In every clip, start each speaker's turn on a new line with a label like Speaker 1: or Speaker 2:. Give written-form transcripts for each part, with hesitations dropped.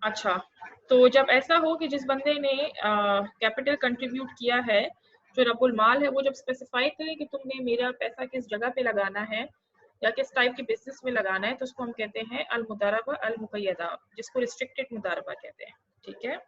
Speaker 1: अच्छा, तो जब ऐसा हो कि जिस बंदे ने कैपिटल कंट्रीब्यूट किया है, जो रब्बुल माल है, वो जब स्पेसिफाई करे कि तुमने मेरा पैसा किस जगह पे लगाना है या किस टाइप के बिजनेस में लगाना है, तो उसको हम कहते हैं अल मुदारबा अल मुक़य्यदा, जिसको रिस्ट्रिक्टेड मुदारबा कहते हैं। ठीक है,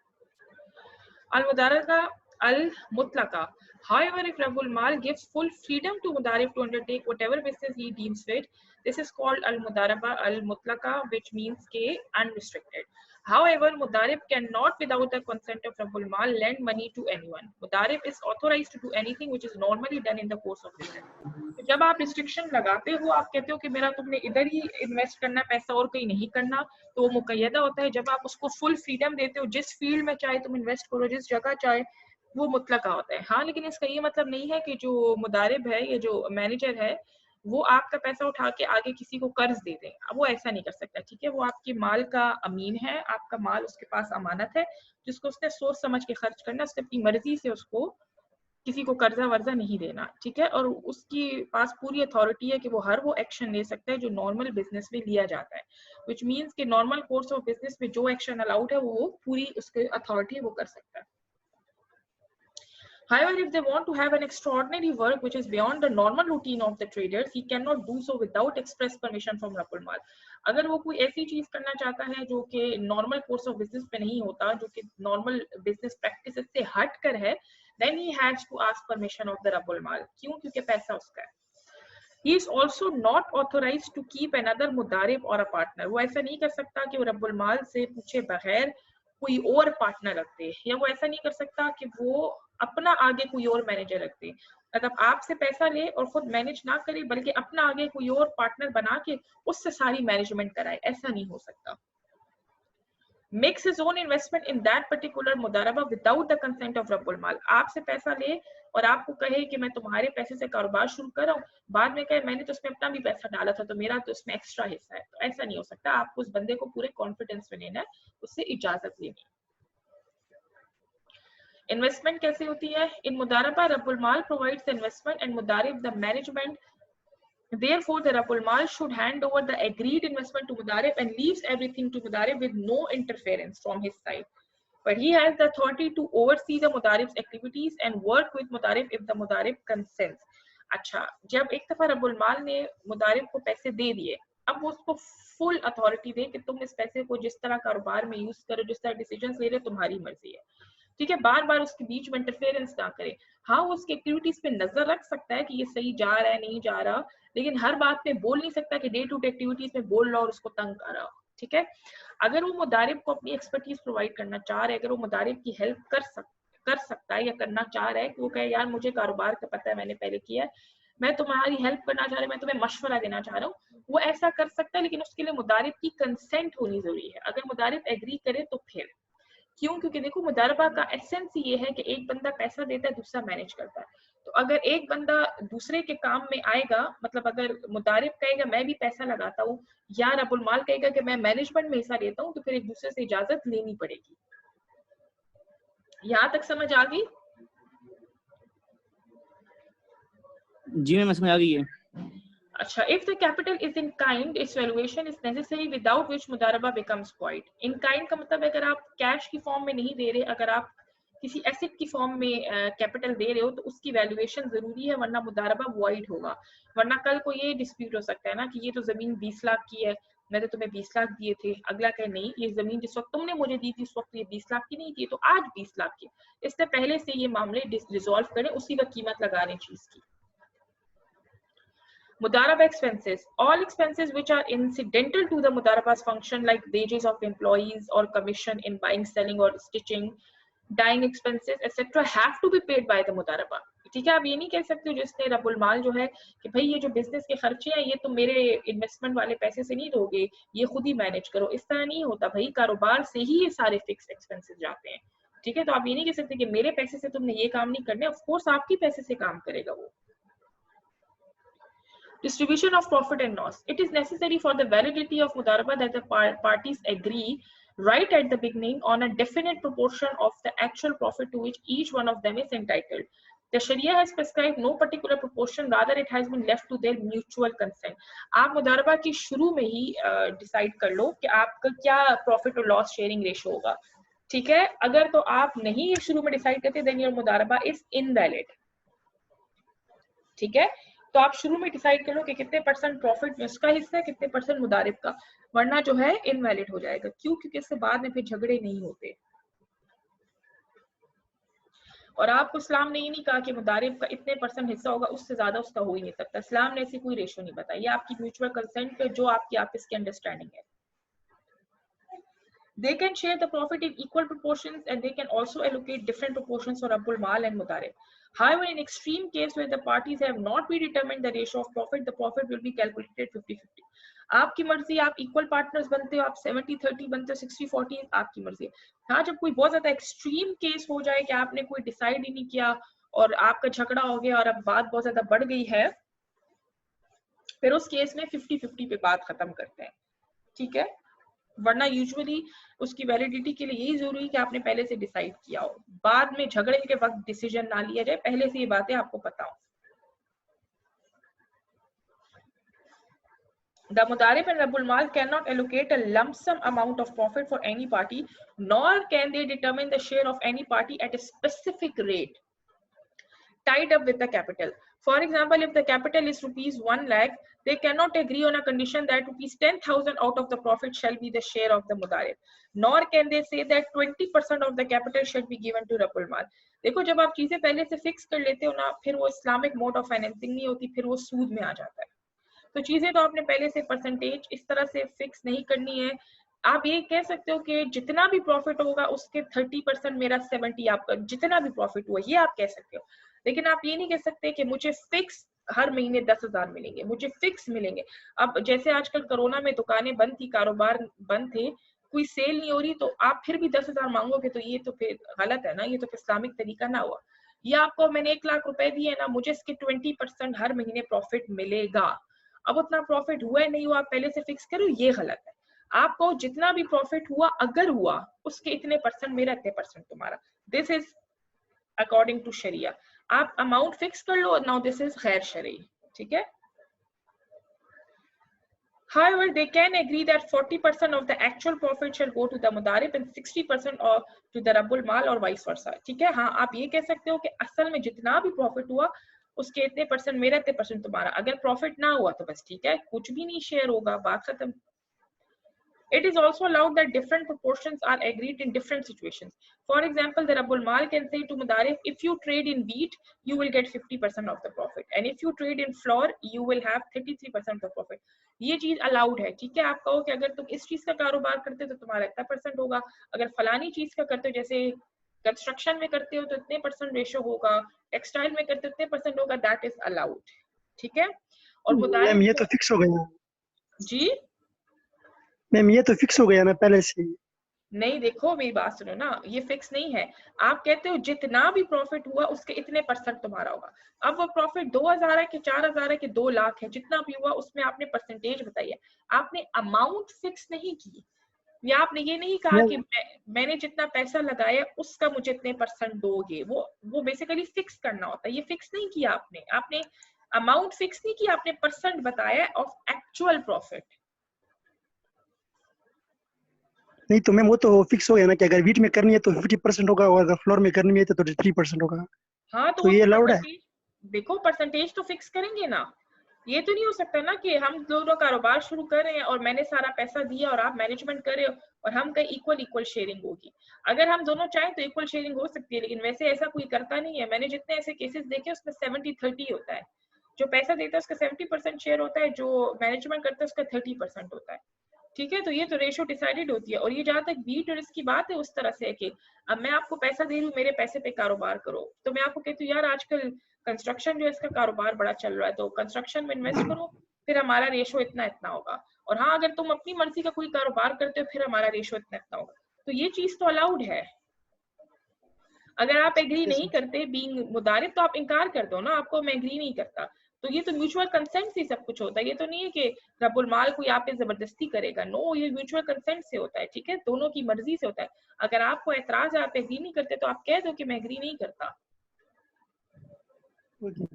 Speaker 1: अल मुदारबा अल मुतलका। However, if Rabbul Mal gives full freedom to Mudarib to undertake whatever business he deems fit, this is called al-Mudaraba al-Mutlaka, which means ke unrestricted. However, Mudarib cannot, without the consent of Rabbul Mal, lend money to anyone. Mudarib is authorized to do anything which is normally done in the course of business. तो जब आप restriction लगाते हो, आप कहते हो कि मेरा तुमने इधर ही इन्वेस्ट करना पैसा और कहीं नहीं करना, तो वो मुकय्यदा होता है। जब आप उसको फुल फ्रीडम देते हो, जिस फील्ड में चाहे तुम इन्वेस्ट करो, जिस जगह चाहे, वो मुतलका होता है। हाँ, लेकिन इसका ये मतलब नहीं है कि जो मुदारिब है या जो मैनेजर है, वो आपका पैसा उठा के आगे किसी को कर्ज दे दे। वो ऐसा नहीं कर सकता। ठीक है, वो आपके माल का अमीन है, आपका माल उसके पास अमानत है, जिसको उसने सोच समझ के खर्च करना, उसने अपनी मर्जी से उसको किसी को कर्जा वर्जा नहीं देना। ठीक है, और उसकी पास पूरी अथॉरिटी है कि वो हर वो एक्शन ले सकता है जो नॉर्मल बिजनेस में लिया जाता है, विच मीन्स कि नॉर्मल कोर्स ऑफ बिजनेस में जो एक्शन अलाउड है वो पूरी उसकी अथॉरिटी है, वो कर सकता है। However, if they want to have an extraordinary work which is beyond the normal routine of the traders, he cannot do so without express permission from Rabbul Mal. अगर वो कोई ऐसी चीज करना चाहता है जो कि नॉर्मल कोर्स ऑफ बिजनेस पे नहीं होता, जो कि नॉर्मल बिजनेस प्रैक्टिस से हट कर है, then he has to ask permission of the Rabbul Mal. क्यों? क्योंकि पैसा उसका है। He is also not authorized to keep another मुदारिब or a partner. वो ऐसा नहीं कर सकता कि वो रब्बुल माल से पूछे बगैर कोई और पार्टनर रखते, या वो ऐसा नहीं कर सकता कि वो अपना आगे कोई और मैनेजर रखते। मतलब आपसे पैसा ले और खुद मैनेज ना करे, बल्कि अपना आगे कोई और पार्टनर बना के उससे सारी मैनेजमेंट कराए, ऐसा नहीं हो सकता। Makes his own investment in that particular मुदारबा without the consent of रब्बुल माल। आपसे पैसा ले और आपको कहे कि मैं तुम्हारे पैसे से कारोबार शुरू कर रहा हूँ, बाद में कहे मैंने तो उसमें अपना भी पैसा डाला था तो मेरा तो इसमें एक्स्ट्रा हिस्सा है, तो ऐसा नहीं हो सकता। आपको उस बंदे को पूरे कॉन्फिडेंस में लेना है, उससे इजाजत लेनी है। इन्वेस्टमेंट कैसे होती है? इन मुदारबा रब्बुल माल प्रोवाइड्स इन्वेस्टमेंट एंड मुदारिब the management. Therefore, the Rabbul Mal should hand over the agreed investment to Mudarib and leaves everything to Mudarib with no interference from his side. But he has the authority to oversee the Mudarib's activities and work with Mudarib if the Mudarib consents. अच्छा, जब एक दफा रब्बुल माल ने मुदारिब को पैसे दे दिए, अब वो उसको फुल अथॉरिटी दे कि तुम इस पैसे को जिस तरह कारोबार में यूज करो, जिस तरह डिसीजन ले रहे, तुम्हारी मर्जी है। ठीक है, बार बार उसके बीच में इंटरफेरेंस ना करे। हाँ, वो उसकी एक्टिविटीज पे नजर रख सकता है कि ये सही जा रहा है नहीं जा रहा, लेकिन हर बात में बोल नहीं सकता कि डे टू डे एक्टिविटीज में बोल रहा और उसको तंग कर रहा। ठीक है, अगर वो मुदारिब को अपनी एक्सपर्टीज प्रोवाइड करना चाह रहा है, अगर वो मुदारिब की हेल्प कर सकता है या करना चाह रहा है कि वो कहे यार मुझे कारोबार का पता है, मैंने पहले किया है, मैं तुम्हारी हेल्प करना चाह रहा हूँ, मैं तुम्हें मशवरा देना चाह रहा हूँ, वो ऐसा कर सकता है, लेकिन उसके लिए मुदारिब की कंसेंट होनी जरूरी है। अगर मुदारिब एग्री करे तो फिर क्यों? क्योंकि देखो, मुदारबा का एसेंस ये है कि एक बंदा पैसा देता है, दूसरा मैनेज करता है। तो अगर एक बंदा दूसरे के काम में आएगा, मतलब अगर मुदारिब कहेगा मैं भी पैसा लगाता हूँ, या रब्बुल माल कहेगा कि मैं मैनेजमेंट में हिस्सा लेता हूँ, तो फिर एक दूसरे से इजाजत लेनी पड़ेगी। यहाँ तक समझ आ गई?
Speaker 2: जी मैम, समझ आ गई है।
Speaker 1: अच्छा, if the capital is in kind, its valuation is necessary without which मुदारबा becomes void. In kind का मतलब अगर आप कैश की फॉर्म में नहीं दे रहे, अगर आप किसी एसेट की फॉर्म में कैपिटल दे रहे हो, तो उसकी वैल्यूएशन जरूरी है, वरना मुदारबा वॉइड होगा। वरना कल को ये डिस्प्यूट हो सकता है ना कि ये तो जमीन 20 लाख की है, मैं तो तुम्हें 20 लाख दिए थे, अगला कहे नहीं ये जमीन जिस वक्त तुमने मुझे दी थी उस वक्त ये 20 लाख की नहीं थी, तो आज 20 लाख की। इससे पहले से ये मामले रिजॉल्व करें, उसी वक्त कीमत लगा रहे चीज की। Mudaraba expenses. All expenses which are incidental to the Mudaraba's function, like wages of employees or commission in buying, selling or stitching, dyeing expenses, etc., have to be paid by the Mudaraba. ठीक है, आप ये नहीं कह सकते हो जिसने रब्बुल माल जो है कि भाई ये जो बिजनेस के खर्चे हैं ये तुम मेरे इन्वेस्टमेंट वाले पैसे से नहीं दोगे, ये खुद ही मैनेज करो। इस तरह नहीं होता भाई, कारोबार से ही ये सारे फिक्स एक्सपेंसेस जाते हैं। ठीक है, तो आप ये नहीं कह सकते कि मेरे पैसे से तुमने ये काम नहीं करने, ऑफ कोर्स आपके पैसे से काम करेगा वो। Distribution of profit and loss. It is necessary for the validity of Mudaraba that the parties agree right at the beginning on a definite proportion of the actual profit to which each one of them is entitled. The Sharia has prescribed no particular proportion, rather it has been left to their mutual consent. आप मुदारबा की शुरू में ही decide कर लो कि आपका क्या profit और loss sharing ratio होगा, ठीक है। अगर तो आप नहीं शुरू में डिसाइड करते देन योर मुदारबा इज इनवैलिड, ठीक है। तो आप शुरू में डिसाइड कर लो कि कितने परसेंट प्रॉफिट उसका हिस्सा है, कितने परसेंट मुदारिब का, वरना जो है इनवैलिड हो जाएगा। क्यों? क्योंकि इससे बाद में फिर झगड़े नहीं होते। और आपको इस्लाम ने ये नहीं कहा कि मुदारिब का इतने परसेंट हिस्सा होगा, उससे ज्यादा उसका हो ही नहीं सकता। इस्लाम ने ऐसी कोई रेशो नहीं बताई, ये आपकी म्यूचुअल कंसेंट पे जो आपकी आपस की अंडरस्टैंडिंग है। They can share the profit in equal proportions and they can also allocate different proportions for Rabbul Mal and Mudarib. However, in extreme case where the parties have not predetermined the ratio of profit, the profit will be calculated 50-50. आपकी मर्जी, आप equal partners बनते हो, आप 70-30 बनते हो, 60-40, आपकी मर्जी। हाँ, जब कोई बहुत ज्यादा एक्सट्रीम केस हो जाए कि आपने कोई डिसाइड ही नहीं किया और आपका झगड़ा हो गया और अब बात बहुत ज्यादा बढ़ गई है, फिर उस केस में 50-50 पे बात खत्म करते हैं, ठीक है। वरना यूजुअली उसकी वैलिडिटी के लिए यही जरूरी है कि आपने पहले से डिसाइड किया हो, बाद में झगड़े के वक्त डिसीजन ना लिया जाए, पहले से ये बातें आपको पता हो। The Mudarib and Rabbul Mal cannot allocate a lump sum amount of profit for any party, nor can they determine the share of any party at a specific rate tied up with the capital. For example, if the capital is rupees 1 lakh, they cannot agree on a condition that rupees 10,000 out of the profit shall be the share of the Mudarib, nor can they say that 20% of the capital should be given to Rabbul Mal. देखो, जब आप चीजें पहले से fix कर लेते हो ना, फिर वो इस्लामिक मोड ऑफ फाइनेंसिंग नहीं होती, फिर वो सूद में आ जाता है। तो चीजें तो आपने पहले से परसेंटेज इस तरह से फिक्स नहीं करनी है। आप ये कह सकते हो कि जितना भी प्रॉफिट होगा उसके 30% मेरा, 70 आपका, जितना भी प्रॉफिट हुआ ये आप कह सकते हो। लेकिन आप ये नहीं कह सकते कि मुझे फिक्स हर महीने 10,000 मिलेंगे, मुझे फिक्स मिलेंगे। अब जैसे आजकल कोरोना में दुकानें बंद थी, कारोबार बंद थे, कोई सेल नहीं हो रही, तो आप फिर भी 10,000 मांगोगे तो ये तो फिर गलत है ना, ये तो इस्लामिक तरीका ना हुआ। या आपको मैंने 1 लाख रुपए दिए ना, मुझे इसके 20% हर महीने प्रॉफिट मिलेगा। अब उतना प्रॉफिट हुआ है नहीं हुआ, आप पहले से फिक्स करो, ये गलत है। आपको जितना भी प्रॉफिट हुआ, अगर हुआ, उसके इतने परसेंट मेरा, इतने परसेंट तुम्हारा। दिस इज अकॉर्डिंग टू शरिया। आप अमाउंट फिक्स कर लो, नाउ दिस इज गैर शरई, ठीक है। However, they can agree that 40% of the actual profit shall go to the Mudarib and 60% or to the Rabbul Mal or vice versa, ठीक है। हाँ, आप ये कह सकते हो कि असल में जितना भी प्रॉफिट हुआ उसके इतने परसेंट मेरा, इतने परसेंट तुम्हारा। अगर प्रॉफिट ना हुआ तो बस ठीक है, कुछ भी नहीं शेयर होगा, बात खत्म। It is also allowed that different proportions are agreed in different situations. For example, the Rabbul Mal can say to Mudarib, if you trade in wheat, you will get 50% of the profit, and if you trade in flour, you will have 33% of profit. ये चीज allowed है, ठीक है। आप कहो कि अगर तुम इस चीज का कारोबार करते हो तो तुम्हारा इतना परसेंट होगा, अगर फलानी चीज का करते हो, जैसे कंस्ट्रक्शन में करते हो तो इतने परसेंट रेशो होगा, टेक्सटाइल में करते हो इतने परसेंट होगा, दैट इज अलाउड, ठीक है। और
Speaker 3: मैम ये तो फिक्स हो गया
Speaker 1: जी
Speaker 3: मैम, ये तो फिक्स हो गया ना पहले से।
Speaker 1: नहीं, देखो मेरी बात सुनो ना, ये फिक्स नहीं है। आप कहते हो जितना भी प्रॉफिट हुआ उसके इतने परसेंट तुम्हारा होगा। अब वो प्रॉफिट 2,000 है कि 4,000 है कि 2 लाख है, जितना भी हुआ उसमें आपने परसेंटेज बताई है, आपने अमाउंट फिक्स नहीं की। या आपने ये नहीं कहा कि मैंने जितना पैसा लगाया उसका मुझे इतने परसेंट दोगे, वो बेसिकली फिक्स करना होता है। ये फिक्स नहीं किया आपने, आपने अमाउंट फिक्स नहीं किया, आपने परसेंट बताया ऑफ एक्चुअल प्रॉफिट।
Speaker 3: नहीं तो मैम वो तो फिक्स हो गया ना कि अगर वीट में करनी है तो 50% होगा और अगर फ्लोर में करनी है तो 33% होगा।
Speaker 1: हाँ,
Speaker 3: तो ये अलाउड है।
Speaker 1: देखो परसेंटेज तो फिक्स करेंगे ना। ये तो नहीं हो सकता ना कि हम दोनों कारोबार शुरू कर रहे हैं और मैंने सारा पैसा दिया और आप मैनेजमेंट कर रहे हो और हम कहीं इक्वल शेयरिंग होगी। अगर हम दोनों चाहें तो इक्वल शेयरिंग हो सकती है, लेकिन वैसे ऐसा कोई करता नहीं है। मैंने जितने ऐसे केसेस देखे उसमें 70-30 होता है। जो पैसा देता है उसका 70% शेयर होता है, जो मैनेजमेंट करता है उसका 30% होता है, ठीक है। तो ये तो रेशो डिसाइडेड होती है। और ये जहां तक बीट और इसकी बात है, उस तरह से है कि अब मैं आपको पैसा दे रही हूँ, मेरे पैसे पे कारोबार करो, तो मैं आपको कहती हूँ यार आजकल कंस्ट्रक्शन जो है इसका कारोबार बड़ा चल रहा है, तो कंस्ट्रक्शन में इन्वेस्ट करो, फिर हमारा रेशो इतना इतना होगा। और हाँ, अगर तुम अपनी मर्जी का कोई कारोबार करते हो फिर हमारा रेशो इतना इतना होगा। तो ये चीज तो अलाउड है। अगर आप एग्री नहीं करते बीइंग मुदारिब तो आप इनकार कर दो ना, आपको मैं एग्री नहीं करता। तो ये तो म्यूचुअल कंसेंट से सब कुछ होता है। ये तो नहीं है कि रब्बुल माल कोई आप पे जबरदस्ती करेगा, नो, ये म्यूचुअल कंसेंट से होता है, ठीक है, दोनों की मर्जी से होता है। अगर आपको एतराज है, आप एग्री नहीं करते, तो आप कह दो कि मैं एग्री नहीं करता।
Speaker 3: Okay.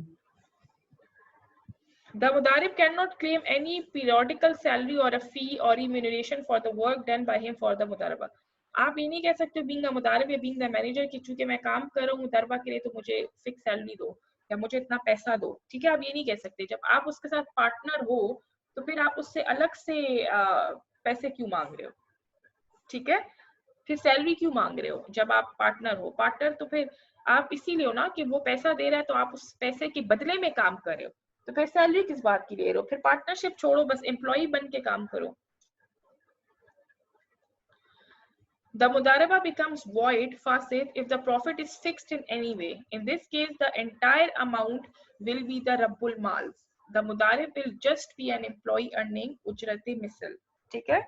Speaker 1: The Mudarib cannot claim any periodical salary or a fee or remuneration for the work done by him for the Mudaraba. आप ये नहीं कह सकते हो being the Mudarib या being the manager कि चूंकि मैं काम कर रहा हूँ मुदारबा के लिए तो मुझे फिक्स सैलरी दो या मुझे इतना पैसा दो, ठीक है? आप ये नहीं कह सकते। जब आप उसके साथ पार्टनर हो तो फिर आप उससे अलग से पैसे क्यों मांग रहे हो, ठीक है? फिर सैलरी क्यों मांग रहे हो जब आप पार्टनर हो? पार्टनर तो फिर आप इसीलिए हो ना कि वो पैसा दे रहा है तो आप उस पैसे के बदले में काम कर रहे हो, तो फिर सैलरी किस बात की ले रहे हो? फिर पार्टनरशिप छोड़ो, बस एम्प्लॉय बन के काम करो। The mudaraba becomes void fasid if the profit is fixed in any way. In this case, the entire amount will be the rabbul mals. The mudarib will just be an employee earning ujrati misl. ठीक है?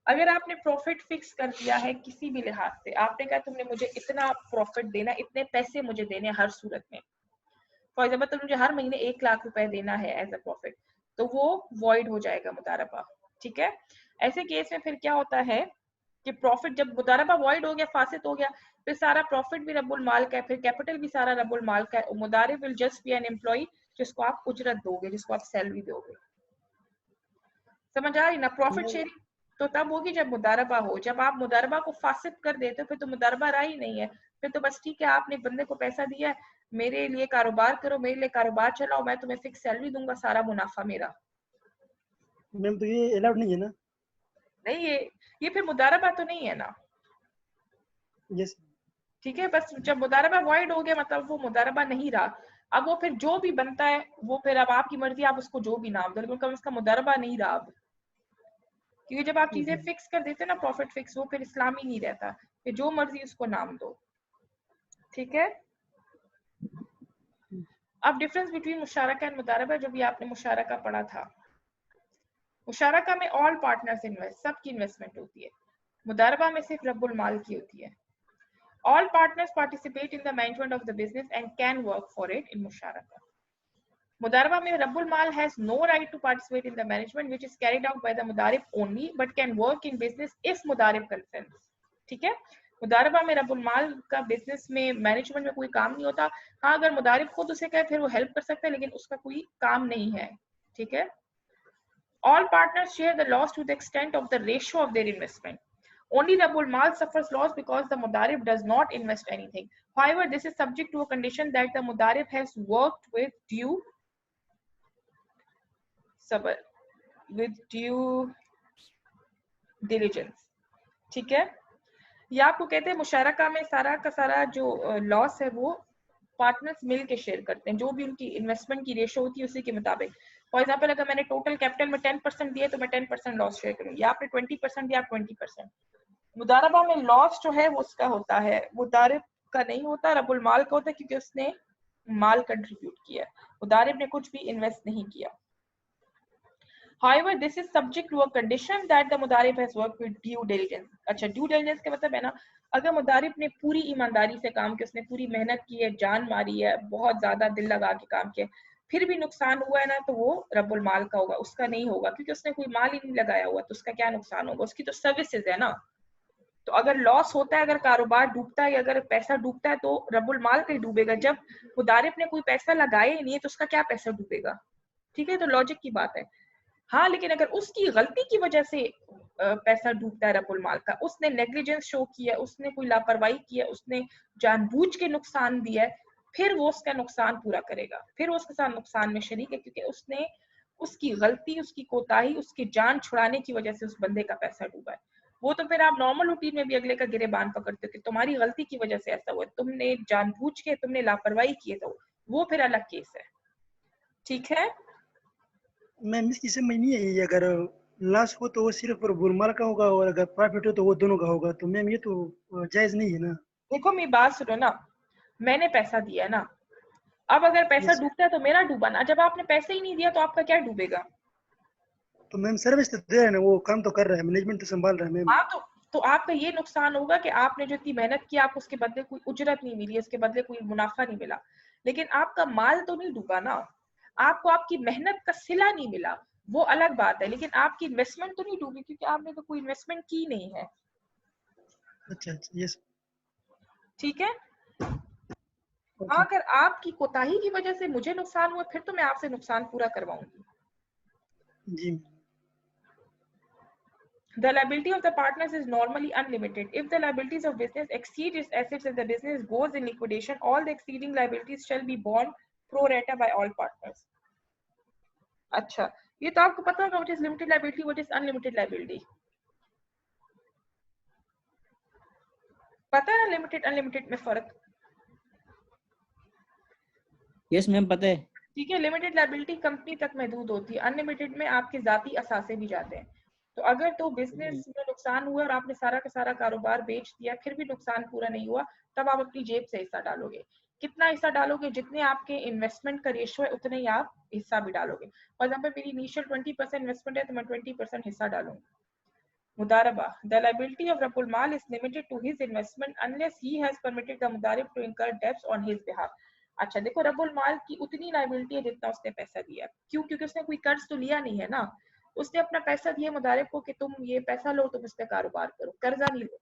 Speaker 1: अगर आपने profit fix कर दिया है किसी भी लिहाज से, आपने कहा तुमने मुझे इतना प्रॉफिट देना, इतने पैसे मुझे देने हर सूरत में, फॉर एग्जाम्पल तो मुझे हर महीने 1 लाख रुपए देना है एज अ प्रॉफिट, तो वो वॉइड हो जाएगा मुदारबा, ठीक है? ऐसे केस में फिर क्या होता है कि प्रॉफिट जब मुदारबा वॉइड हो गया, फासिद हो गया, फिर सारा प्रॉफिट भी रब्बुल माल का है, फिर कैपिटल भी सारा रब्बुल माल का है। मुदारिब will just be an employ जिसको आप उजरत दोगे, जिसको आप सैलरी दोगे। समझ आ रही ना? प्रॉफिट शेयरिंग तो तब होगी जब मुदारबा हो। जब आप मुदारबा को फासिद कर देते हो फिर तो मुदारबा रहा ही नहीं है, फिर तो बस ठीक है आपने बंदे को पैसा दिया है, मेरे लिए कारोबार करो, मेरे लिए कारोबार चलाओ, मैं तुम्हें फिक्स सैलरी दूंगा, सारा मुनाफा मेरा।
Speaker 3: मैम तो ये अलाउड नहीं है ना?
Speaker 1: नहीं, ये फिर मुदारबा तो नहीं है ना,
Speaker 3: यस।
Speaker 1: ठीक है? बस जब मुदारबा वॉइड हो गया मतलब वो मुदारबा नहीं रहा। अब वो फिर जो भी बनता है वो फिर अब आपकी मर्जी, आप उसको जो भी नाम दो, लेकिन कम उसका मुदारबा नहीं रहा अब, क्योंकि जब आप चीजें फिक्स कर देते हैं ना, प्रॉफिट फिक्स, वो फिर इस्लामी नहीं रहता, फिर जो मर्जी उसको नाम दो, ठीक है? अब डिफरेंस बिटवीन मुशारका एंड मुदारबा, जो भी आपने मुशारका पढ़ा था, मुशारका में ऑल पार्टनर्स इन्वेस्ट, सबकी इन्वेस्टमेंट होती है, मुदारबा में सिर्फ रब्बुल माल की होती है। All partners participate in the management of the business and can work for it in मुशारका। मुदारबा में रब्बुल माल has no right to participate in the management which is carried out by the मुदारिब only but can work in business if मुदारिब consents, ठीक है? मुदारबा में रब्बुल माल का बिजनेस में मैनेजमेंट में कोई काम नहीं होता। हाँ, अगर मुदारिब खुद उसे कहे फिर वो हेल्प कर सकता है, लेकिन उसका कोई काम नहीं है, ठीक है? All partners share the loss to the extent of the ratio of their investment. Only Rabbul Mal suffers loss because the Mudarib does not invest anything. However, this is subject to a condition that the Mudarib has worked with due diligence. ठीक है? ये आपको कहते हैं मुशारका में सारा का सारा जो लॉस है वो पार्टनर्स मिल के शेयर करते हैं, जो भी उनकी इन्वेस्टमेंट की रेशो होती है उसी के मुताबिक। फॉर एग्जांपल अगर मैंने टोटल कैपिटल में 10% दिया तो मैं 10% लॉस शेयर करूंगी, या आपने 20% दिया, आप 20%। मुदारबा में लॉस जो है वो उसका होता है, मुदारिब का नहीं होता, रब्बुल माल का होता है, क्योंकि उसने माल कंट्रीब्यूट किया, मुदारिब ने कुछ भी इन्वेस्ट नहीं किया। However, this is subject to a condition that the मुदारिब has worked with due diligence. अच्छा, ड्यू डिलिजेंस का मतलब है ना, अगर मुदारिब ने पूरी ईमानदारी से काम किया, उसने पूरी मेहनत की है, जान मारी है, बहुत ज्यादा दिल लगा के काम किया, फिर भी नुकसान हुआ है ना, तो वो रब्बुल माल का होगा, उसका नहीं होगा, क्योंकि उसने कोई माल ही नहीं लगाया हुआ, तो उसका क्या नुकसान होगा? उसकी तो सर्विसेज है ना। तो अगर लॉस होता है, अगर कारोबार डूबता है, अगर पैसा डूबता है, तो रब्बुल माल का ही डूबेगा। जब मुदारिब ने कोई पैसा लगाया ही नहीं है तो उसका क्या पैसा डूबेगा? ठीक है, तो लॉजिक की बात है। हाँ, लेकिन अगर उसकी गलती की वजह से पैसा डूबता है रब्बुल माल का, उसने नेग्लिजेंस शो किया, उसने कोई लापरवाही की है, उसने जानबूझ के नुकसान दिया है, फिर वो उसका नुकसान पूरा करेगा, फिर वो उसके साथ नुकसान में शरीक है, क्योंकि उसने उसकी गलती, उसकी कोताही, उसकी जान छुड़ाने की वजह से उस बंदे का पैसा डूबा है। वो तो फिर आप नॉर्मल रूटीन में भी अगले का गिरेबान पकड़ते हो कि तुम्हारी गलती की वजह से ऐसा हुआ, तुमने जानबूझ के, तुमने लापरवाही की है, तो वो फिर अलग केस है, ठीक है?
Speaker 3: मैम इसकी समझ नहीं है, अगर लॉस हो तो वो सिर्फ रब्बुल माल का होगा और अगर प्रॉफिट हो तो वो दोनों का होगा, तो मैम ये तो जायज नहीं है ना।
Speaker 1: देखो मेरी बात सुनो ना, मैंने पैसा दिया ना, अब अगर पैसा डूबता है तो मेरा डूबा ना, जब आपने पैसे ही नहीं दिया तो आपका क्या डूबेगा?
Speaker 3: तो मैम सर्विस तो दे रहा है ना, वो काम तो कर रहा है, मैनेजमेंट तो संभाल रहा है मैम।
Speaker 1: हाँ, तो आपका ये नुकसान होगा कि आपने जो इतनी मेहनत की, आप उसके बदले कोई उजरत नहीं मिली, उसके बदले कोई मुनाफा नहीं मिला, लेकिन आपका माल तो नहीं डूबा ना, आपको आपकी मेहनत का सिला नहीं मिला, वो अलग बात है, लेकिन आपकी इन्वेस्टमेंट तो नहीं डूबी, क्योंकि आपने तो कोई इन्वेस्टमेंट की नहीं है,
Speaker 3: अच्छा, यस।
Speaker 1: ठीक है?
Speaker 3: ओके
Speaker 1: अगर आपकी कोताही की वजह से मुझे नुकसान हुआ फिर तो मैं आपसे नुकसान पूरा करवाऊंगी।
Speaker 3: जी
Speaker 1: The liability of the partners is normally unlimited. If the liabilities of business exceed its assets and the business goes in liquidation, all the exceeding liabilities shall be borne pro rata by all partners. अच्छा, ये तो आपको पता होगा what is limited liability, what is unlimited liability. पता है ना limited unlimited में फर्क?
Speaker 2: यस मैम पता है।
Speaker 1: ठीक है, लिमिटेड लायबिलिटी कंपनी तक महदूद होती है, अनलिमिटेड में आपके जाती असासे भी जाते हैं। तो अगर तो बिजनेस में नुकसान हुआ और आपने सारा का सारा कारोबार बेच दिया फिर भी नुकसान पूरा नहीं हुआ, तब आप अपनी जेब से हिस्सा डालोगे। कितना हिस्सा डालोगे? जितने आपके इन्वेस्टमेंट का रेशियो है उतने ही आप हिस्सा भी डालोगे। फॉर एग्जाम्पल मेरी इनिशियल 20% इन्वेस्टमेंट है तो मैं 20% हिस्सा डालूंगी। मुदारबा, the liability of Rabbul Mal is limited to his investment unless he has permitted the मुदारिब to incur debts on his behalf. अच्छा देखो, रब्बुल माल की उतनी लायबिलिटी है जितना उसने पैसा दिया। क्यों? क्योंकि उसने कोई कर्ज तो लिया नहीं है ना, उसने अपना पैसा दिया मुदारिब को कि तुम ये पैसा लो, तुम इस पे कारोबार करो, कर्जा नहीं लो।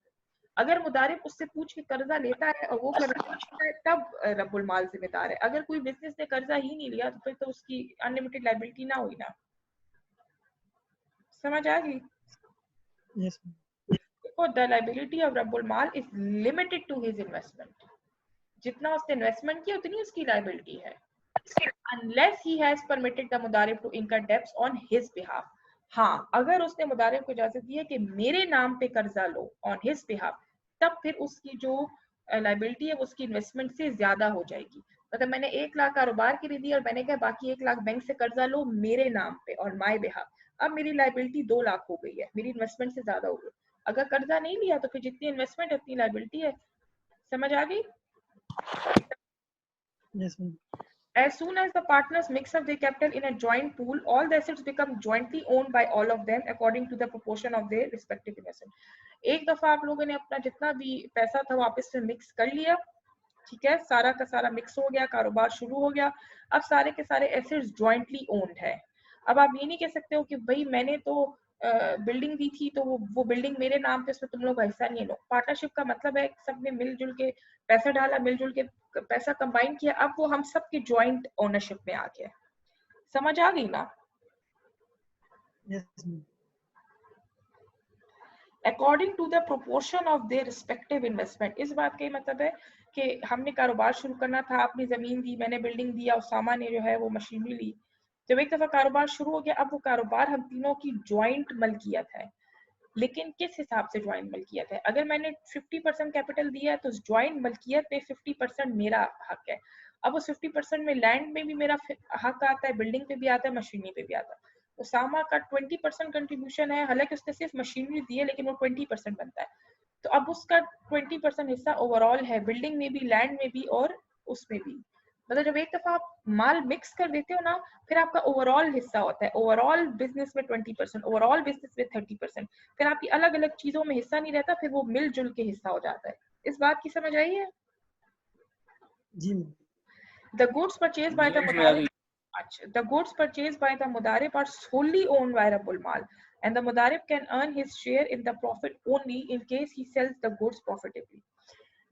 Speaker 1: अगर मुदारिब उससे पूछ के कर्जा लेता है और वो कर्जा लेता है तब रब्बुल माल जिम्मेदार है। अगर कोई बिजनेस ने कर्जा ही नहीं लिया तो फिर तो उसकी अनलिमिटेड लायबिलिटी ना हुई ना। समझ आ गई?
Speaker 3: Yes
Speaker 1: The liability of Rabbul Mal is limited to his investment. जितना उसने इन्वेस्टमेंट किया उतनी उसकी लायबिलिटी है, unless he has permitted the मुदारिब to incur debts on his behalf. हाँ, अगर उसने मुदारिब को इजाजत दी है कि मेरे नाम पे कर्जा लो on his behalf, तब फिर उसकी जो लायबिलिटी है वो उसकी इन्वेस्टमेंट से ज्यादा हो जाएगी। मतलब मैंने 1 लाख कारोबार के लिए दी और मैंने कहा बाकी 1 लाख बैंक से कर्जा लो मेरे नाम पे और माय बिहाफ, अब मेरी लायबिलिटी 2 लाख हो गई है, मेरी इन्वेस्टमेंट से ज्यादा हो गई। अगर कर्जा नहीं लिया तो फिर जितनी इन्वेस्टमेंट है उतनी लायबिलिटी है। समझ आ गई?
Speaker 3: Yes
Speaker 1: As soon as the partners mix up their capital in a joint pool, all the assets become jointly owned by all of them according to the proportion of their respective investment. एक दफा आप लोगों ने अपना जितना भी पैसा था वापस से मिक्स कर लिया, ठीक है, सारा का सारा मिक्स हो गया, कारोबार शुरू हो गया, अब सारे के सारे एसेट्स जॉइंटली ओन्ड है। अब आप ये नहीं कह सकते हो कि भाई मैंने तो बिल्डिंग दी थी तो वो बिल्डिंग मेरे नाम पे, उसमें तुम लोग का हिस्सा नहीं लो। पार्टनरशिप का मतलब है सबने मिलजुल के पैसा डाला, मिलजुल के पैसा कंबाइन किया, अब वो हम सब के जॉइंट ओनरशिप में आ गया। समझ आ गई ना?
Speaker 3: Yes
Speaker 1: according to the proportion of their respective investment. इस बात का मतलब है कि हमने कारोबार शुरू करना था, आपने जमीन दी, मैंने बिल्डिंग दिया, उसामा ने जो है वो मशीनरी ली। जब एक दफा कारोबार शुरू हो गया, अब वो कारोबार हम तीनों की ज्वाइंट मलकियत है। लेकिन किस हिसाब से ज्वाइंट मलकियत है? अगर मैंने 50% कैपिटल दिया है तो ज्वाइंट मलकियत पे 50% मेरा हक है। अब उस 50% में लैंड में भी मेरा हक आता है, बिल्डिंग पे भी आता है, मशीनरी पे भी आता है। उसामा का 20% कंट्रीब्यूशन है, हालांकि उसने सिर्फ मशीनरी दी है लेकिन वो 20% बनता है। तो अब उसका 20% हिस्सा ओवरऑल है, बिल्डिंग में भी, लैंड में भी और उसमें भी। मतलब जब एक दफा आप माल मिक्स कर देते हो ना, फिर आपका ओवरऑल हिस्सा होता है, ओवरऑल बिजनेस में 20%, ओवरऑल बिजनेस में 30%। फिर आपकी अलग अलग चीजों में हिस्सा नहीं रहता, फिर वो मिलजुल के हिस्सा हो जाता है। इस बात की समझ आई है?
Speaker 3: जी
Speaker 1: The goods purchased by the mudarib, the goods purchased by the mudarib are solely owned by Rabbul Mal, and the mudarib can earn his share in the profit only in case he sells the goods profitably.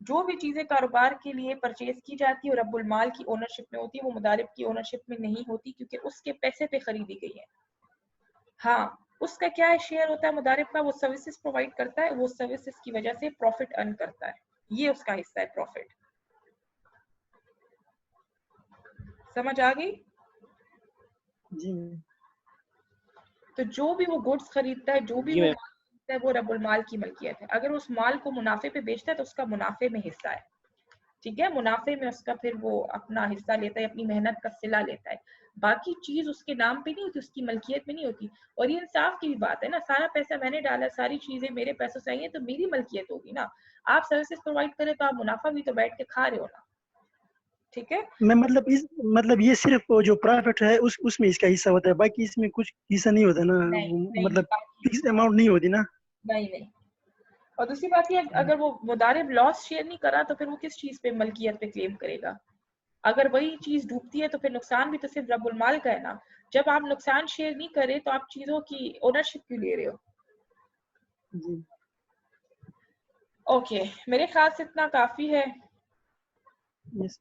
Speaker 1: जो भी चीजें कारोबार के लिए purchase की जाती है और रब्बुल माल की ओनरशिप में होती है, वो मुदारिब की ओनरशिप में नहीं होती क्योंकि उसके पैसे पे खरीदी गई है। हाँ, उसका क्या है, शेयर होता है मुदारिब का, वो सर्विसेज प्रोवाइड करता है, वो सर्विसेज की वजह से प्रॉफिट अर्न करता है, ये उसका हिस्सा है प्रॉफिट। समझ आ गई?
Speaker 3: जी
Speaker 1: तो जो भी वो गुड्स खरीदता है, जो भी
Speaker 2: जी
Speaker 1: वो
Speaker 2: मैम।
Speaker 1: माल खरीदता है, वो रब्बुल माल की मलकियत है। अगर उस माल को मुनाफे पे बेचता है तो उसका मुनाफे में हिस्सा है, ठीक है, मुनाफे में उसका फिर वो अपना हिस्सा लेता है, अपनी मेहनत का सिला लेता है। बाकी चीज उसके नाम पे नहीं होती, उसकी मलकियत में नहीं होती। और ये इंसाफ की भी बात है ना, सारा पैसा मैंने डाला, सारी चीजें मेरे पैसों से आई हैं तो मेरी मलकियत होगी ना। आप सर्विसेज प्रोवाइड करें तो आप मुनाफा भी तो बैठ के खा रहे हो ना, ठीक है।
Speaker 3: मैं मतलब ये सिर्फ वो जो प्रॉफिट है उसमें इसका हिस्सा होता है, बाकी इसमें कुछ हिस्सा नहीं होता ना,
Speaker 1: नहीं
Speaker 3: वो
Speaker 1: नहीं
Speaker 3: मतलब
Speaker 1: बाकी
Speaker 3: फिक्स अमाउंट नहीं होती ना।
Speaker 1: नहीं नहीं। और दूसरी बात ये, अगर वो मुदारिब लॉस शेयर नहीं करा तो फिर वो किस चीज पे मलकियत पे क्लेम करेगा? अगर वही चीज डूबती है तो फिर नुकसान भी तो सिर्फ रब्बुल माल का है ना। जब आप नुकसान शेयर नहीं करे तो आप चीजों की ओनरशिप क्यों ले रहे हो?
Speaker 3: जी
Speaker 1: ओके, मेरे ख्याल से इतना काफी है।
Speaker 3: यस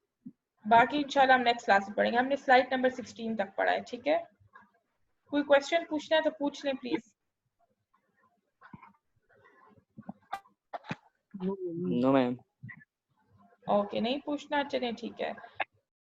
Speaker 1: बाकी इंशाल्लाह हम नेक्स्ट क्लास में पढ़ेंगे। हमने स्लाइड नंबर 16 तक पढ़ा है, ठीक है। कोई क्वेश्चन पूछना है तो पूछ लें प्लीज।
Speaker 2: No ma'am.
Speaker 1: ओके, नहीं पूछना, चलें ठीक है।